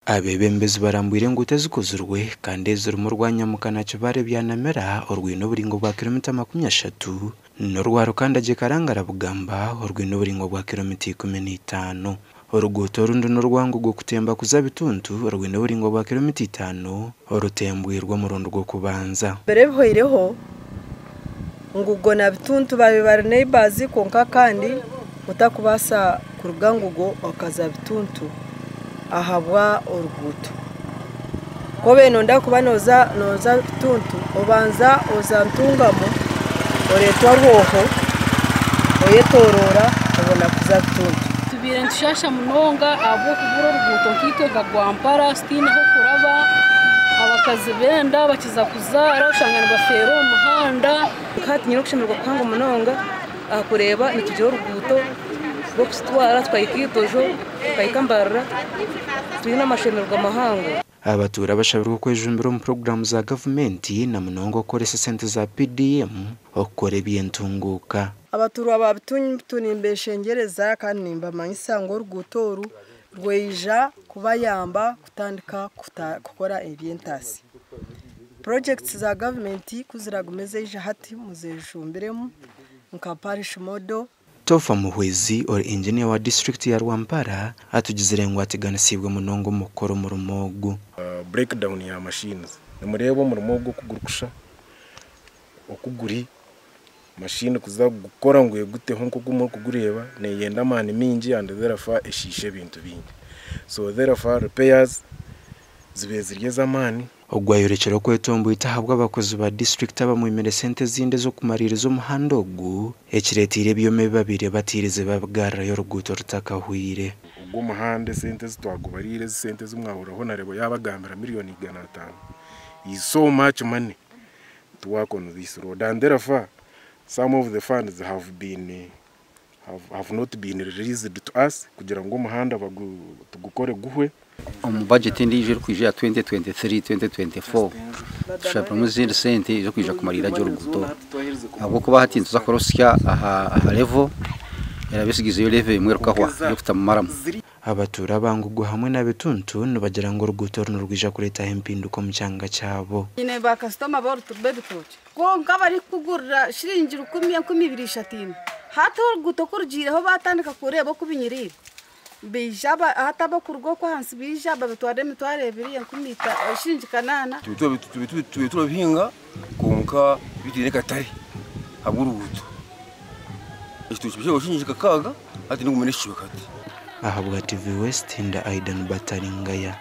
Abebembezi barambwire ngo utazikuzurwe kandi ziri mu rwanyamukana kibare byanamera urwino buringo bwa kilomita 30 n'urwaro kandi agikarangara bugamba urwino buringo bwa kilomita 15 uruguto rundi n'urwango rwo kutemba kuzabituntu urwino buringo bwa kilomita 5 urutembwirwa mu rundo rwo kubanza mbere bihoireho ngugo na bituntu babibare neighbors konka kandi utakubasa ku rugangugo akaza bituntu ahabwa uruguto ko beno ndakuba noza bituntu ubanza uzantungamo oretwa rwoho oyetorora ubona kuza bituntu tubire nshasha munonga abo kubura uruguto nkitwe gagwampara stine ho kuraba abakazi benda bakiza kuzara ushangana bafero umuhanda kati nyiro kushimirwa kwanga munonga akureba nitujye uruguto bwo kustwara twayikitojo twayikambara tuyina amashemerwa mahango abatura bashabirwa kwejumbira mu program za government na munongo koresa sente za PDM okore byentunguka abatura babitunimbeshengereza kandi nimba manyisango rugutoru rweija kubayamba kutandika gukora ebyentasi projects za government kuziragumeze ija hati muzejumbiremo nkaparish model Tofa Muhwezi or engineer wa district ya Rwampara atugizirengwa atiganisibwe munongo mukoro mu rumogo breakdown ya machines nimurebo mu rumogo kugurusha okuguri machine kuza gukora ngo gute honko gumo kugureba ne yenda mani mingi and therefore eshishe bintu bingi so therefore repairs zibezirye zamani ogwayorekero kwetombo itahabwa abakozi ba district abamwimere sente zinde zo kumaririza umuhanda ogu ekiretire byome babire batirize babwara yo ruguto rutakahwire ubwo muhanda sente zitwagubarire sente zumwahuraho narebo yabagambira miliyoni 500 is so much money to work on this road and therefore some of the funds have not been released to us kugira ngo umuhanda tugukore guhwe budget ndije kwije ya 2023-2024 dushaka muzindi sente zo kwija kumarira ryo ruguto abo kuba hatinze zakorosya aha level yarabisigize yo level imwe rukahwa yo kutamaramu abatura bangugu hamwe n'abetuntu nubagira ngo ruguto rwija kureta impinduko mu cyanga cyabo nyine ba customer bor tubebitoche ko ngabari kugurira shiringira 10-20 hata uruguto kurjireho batandika kureba kubinyirira bijaba hataba kurgo ko hansi bijaba bitware mitware biriya kumita shinjikanana tubituro bihinga konka bitireka tari aburuguto istuchibyo shinjika kaga ati ngumeneshiwe kati ahabwa TV West nda Aidan Bataringaya